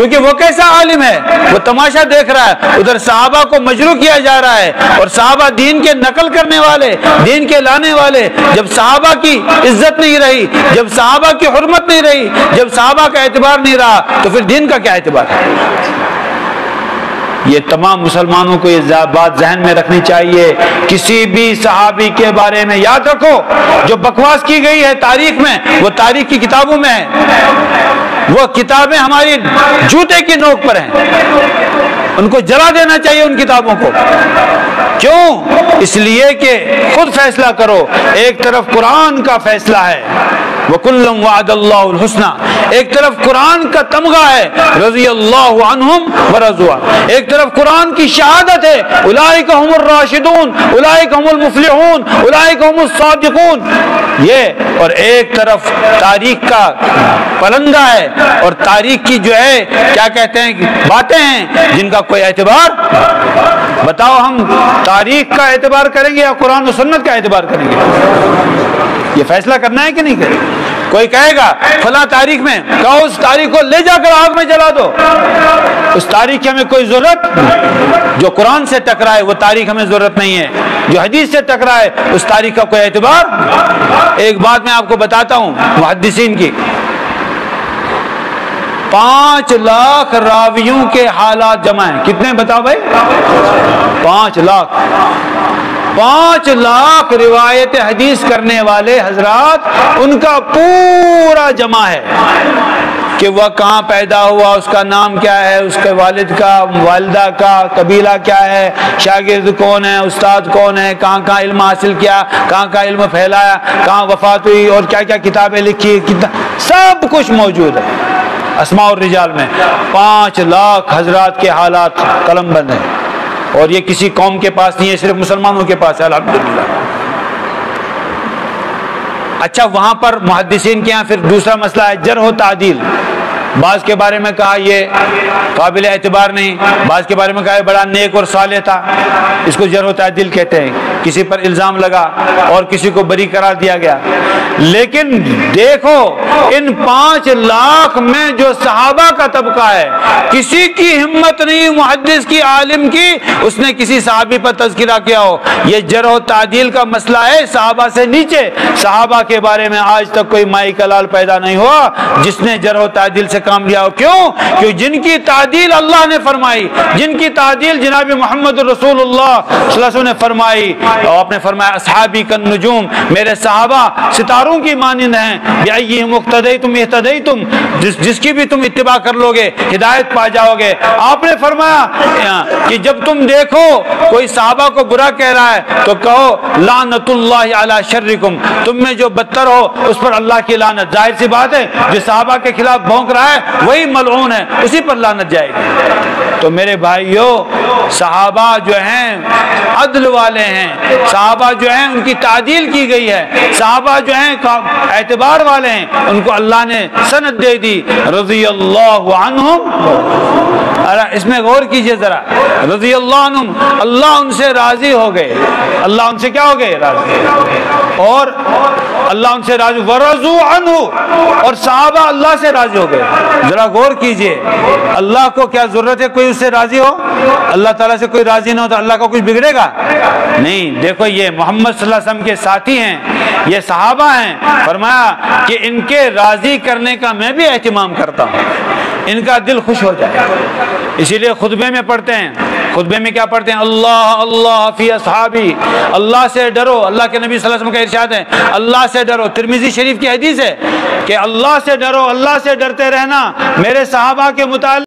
کیونکہ وہ کیسا عالم ہے، وہ تماشا دیکھ رہا ہے، ادھر صحابہ کو مجروح کیا جا رہا ہے، اور صحابہ دین کے نقل کرنے والے، دین کے لانے والے، جب صحابہ کی عزت نہیں رہی، جب صحابہ کی حرمت نہیں رہی، جب صحابہ کا اعتبار نہیں رہا، تو پھر دین کا کیا اعتبار ہے؟ یہ تمام مسلمانوں کو یہ بات ذہن میں رکھنی چاہیے. کسی بھی صحابی کے بارے میں یاد رکھو، جو بکواس کی گئی ہے تاریخ میں، وہ تاریخ کی کتابوں میں ہے، وہ کتابیں ہماری جوتے کی نوک پر ہیں، ان کو جلا دینا چاہیے ان کتابوں کو. کیوں؟ اس لیے کہ خود فیصلہ کرو. ایک طرف قرآن کا فیصلہ ہے، وَكُلًّا وَعَدَ اللَّهُ الْحُسْنَى، ایک طرف قرآن کا تمغہ ہے رضی اللہ عنہم ورضوا، ایک طرف قرآن کی شہادت ہے اولئک هم الراشدون، اولئک هم المفلحون، اولئک هم الصادقون، یہ، اور ایک طرف تاریخ کا پلندہ ہے، اور تاریخ کی جو ہے کیا کہتے ہیں باتیں ہیں جن کا کوئی اعتبار. بتاؤ ہم تاریخ کا اعتبار کریں گے یا قرآن و سنت کا اعتبار کریں گے؟ یہ فیصلہ کرنا ہے کہ نہیں کریں؟ کوئی کہے گا فلاں تاریخ میں، کہو اس تاریخ کو لے جا کر آگ میں جلا دو. اس تاریخ کی ہمیں کوئی ضرورت، جو قرآن سے ٹکرائے وہ تاریخ ہمیں ضرورت نہیں ہے، جو حدیث سے ٹکرائے اس تاریخ کا کوئی اعتبار. ایک بات میں آپ کو بتاتا ہوں محدثین کی، 5 لاکھ راویوں کے حالات جمع ہیں. کتنے بتاؤ بھائی؟ 5 لاکھ. 5 لاکھ روایت حدیث کرنے والے حضرات، ان کا پورا جمع ہے کہ وہ کہاں پیدا ہوا، اس کا نام کیا ہے، اس کے والد کا، والدہ کا قبیلہ کیا ہے، شاگرد کون ہے، استاد کون ہے، کہاں کہاں علم حاصل کیا، کہاں کہاں علم پھیلایا، کہاں وفات ہوئی، اور کیا کیا کتابیں لکھی، سب کچھ موجود ہے اسماء الرجال میں. 5 لاکھ حضرات کے حالات قلم بند ہیں، اور یہ کسی قوم کے پاس نہیں ہے، صرف مسلمانوں کے پاس ہے الحمدللہ. اچھا، وہاں پر محدثین کے ہاں پھر دوسرا مسئلہ ہے جرح و تعدیل. بعض کے بارے میں کہا یہ قابل اعتبار نہیں، بعض کے بارے میں کہا یہ بڑا نیک اور صالح تھا، اس کو جرح و تعدیل کہتے ہیں. کسی پر الزام لگا اور کسی کو بری قرار دیا گیا. لیکن دیکھو ان 5 لاکھ میں جو صحابہ کا طبقہ ہے، کسی کی ہمت نہیں محدث کی، عالم کی، اس نے کسی صحابی پر تذکرہ کیا ہو. یہ جرح و تعدیل کا مسئلہ ہے صحابہ سے نیچے. صحابہ کے بارے میں آج تک کوئی مائی کا لال پیدا نہیں ہوا جس نے جرح و تعدیل سے کام لیا ہو. کیوں؟ کہ جن کی تعدیل اللہ نے فرمائی، جن کی تعدیل جناب محمد رسول اللہ صلی اللہ علیہ وسلم نے فرمائی، اور آپ نے فرمایا اصحابی کالنجوم، میرے صحابہ ستاروں کی مانند ہیں، بِأَيِّهِمْ اقْتَدَيْتُمْ اهْتَدَيْتُمْ، جس کی بھی تم اتباع کر لو گے ہدایت پا جاؤ گے. آپ نے فرمایا کہ جب تم دیکھو کوئی صحابہ کو برا کہہ رہا ہے تو کہو لعنت اللہ علی شرکم، تم میں جو بدتر ہو اس پر اللہ کی لعنت. ظاہر سی بات ہے جو صحابہ کے خلاف بھونک رہا ہے وہی ملعون ہے، اسی پر لعنت جائے گی. تو میرے بھائیو، صحابہ جو ہیں عدل والے ہیں، صحابہ جو ہیں ان کی تعدیل کی گئی ہے، صحابہ جو ہیں اعتبار والے ہیں، ان کو اللہ نے سند دے دی رضی اللہ عنہم. اس میں غور کیجئے ذرا، رضی اللہ عنہم، اللہ ان سے راضی ہو گئے. اللہ ان سے کیا ہو گئے؟ راضی. اور اللہ ان سے راضی، ورضوا عنہ، اور صحابہ اللہ سے راضی ہو گئے. ذرا غور کیجئے، اللہ کو کیا ضرورت ہے کوئی اس سے راضی ہو؟ اللہ تعالیٰ سے کوئی راضی نہ ہو تو اللہ کا کچھ بگڑے گا؟ نہیں. دیکھو یہ محمد صلی اللہ علیہ وسلم کے ساتھی ہیں، یہ صحابہ ہیں. فرمایا کہ ان کے راضی کرنے کا میں بھی اہتمام کرتا ہوں، ان کا دل خوش ہو جائے. اسی لیے خطبے میں پڑھتے ہیں، خطبے میں کیا پڑھتے ہیں؟ اللہ اللہ فی اصحابی، اللہ سے ڈرو. اللہ کے نبی صلی اللہ علیہ وسلم کا ارشاد ہے اللہ سے ڈرو. ترمذی شریف کی حدیث ہے کہ اللہ سے ڈرو، اللہ سے ڈرتے رہنا. میرے صحابہ کے متعلق